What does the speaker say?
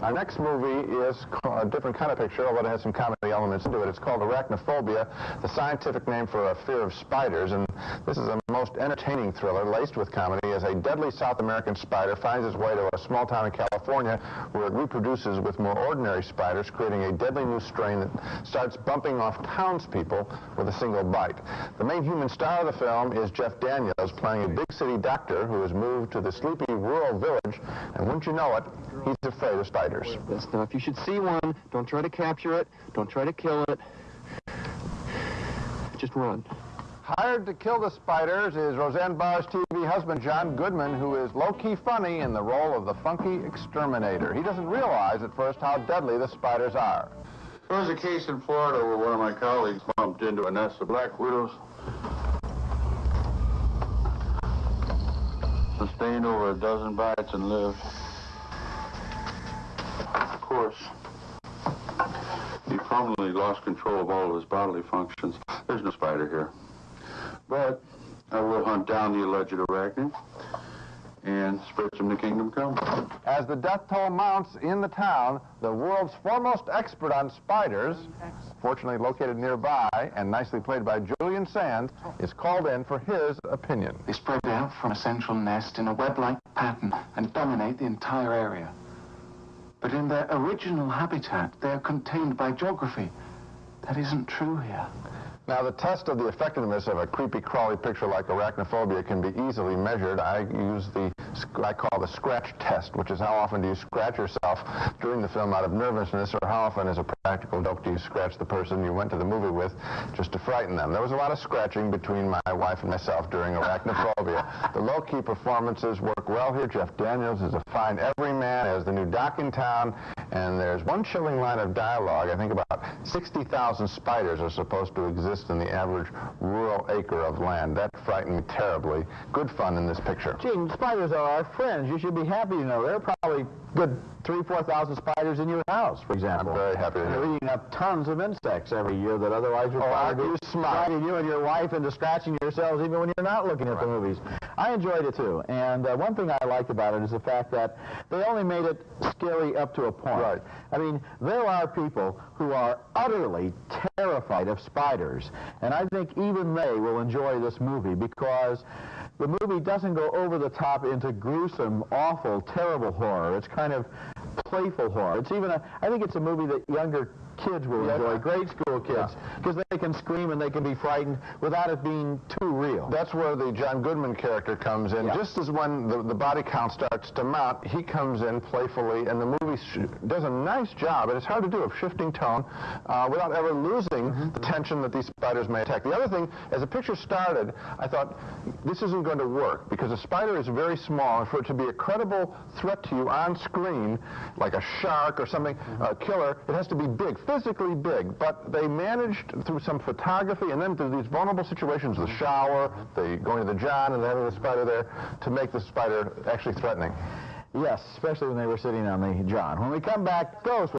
Our next movie is a different kind of picture, although it has some comedy elements into it. It's called Arachnophobia, the scientific name for a fear of spiders. And this is a most entertaining thriller laced with comedy as a deadly South American spider finds its way to a small town in California where it reproduces with more ordinary spiders, creating a deadly new strain that starts bumping off townspeople with a single bite. The main human star of the film is Jeff Daniels, playing a big city doctor who has moved to the sleepy rural village, and wouldn't you know it, he's afraid of spiders. Now, if you should see one, don't try to capture it, don't try to kill it, just run. Hired to kill the spiders is Roseanne Barr's TV husband, John Goodman, who is low-key funny in the role of the funky exterminator. He doesn't realize at first how deadly the spiders are. There was a case in Florida where one of my colleagues bumped into a nest of black widows. Sustained over a dozen bites and lived. Of course, he permanently lost control of all of his bodily functions. There's no spider here. But I will hunt down the alleged arachnid and spread some to kingdom come. As the death toll mounts in the town, the world's foremost expert on spiders, fortunately located nearby and nicely played by Julian Sands, is called in for his opinion. They spread out from a central nest in a web-like pattern and dominate the entire area. But in their original habitat, they're contained by geography. That isn't true here. Now, the test of the effectiveness of a creepy, crawly picture like Arachnophobia can be easily measured. I call the scratch test, which is how often do you scratch yourself during the film out of nervousness, or how often, as a practical joke, do you scratch the person you went to the movie with just to frighten them. There was a lot of scratching between my wife and myself during Arachnophobia. The low-key performances work well here. Jeff Daniels is a fine everyman as the new doc in town, and there's one chilling line of dialogue. I think about 60,000 spiders are supposed to exist in the average rural acre of land. That frightened me terribly. Good fun in this picture. Gee, spiders are our friends. You should be happy to know there are probably good 3,000-4,000 spiders in your house, for example. I'm very happy to You're hear. eating up tons of insects every year that otherwise would probably be driving you and your wife into scratching yourselves even when you're not looking at the movies. I enjoyed it too, and one thing I liked about it is the fact that they only made it scary up to a point. Right. I mean, there are people who are utterly terrified of spiders, and I think even they will enjoy this movie because the movie doesn't go over the top into gruesome, awful, terrible horror. It's kind of playful horror. It's even I think it's a movie that younger kids will enjoy, grade school kids, because they can scream and they can be frightened without it being too real. That's where the John Goodman character comes in. Just as when the body count starts to mount, he comes in playfully, and the movie does a nice job, and it's hard to do, of shifting tone without ever losing the tension that these spiders may attack. The other thing, as the picture started, I thought, this isn't going to work, because a spider is very small, and for it to be a credible threat to you on screen, like a shark or something, a killer, it has to be big, physically big. But they managed, through some photography and then through these vulnerable situations, the shower, the going to the John and having the spider there, to make the spider actually threatening. Yes, especially when they were sitting on the John. When we come back, Ghost.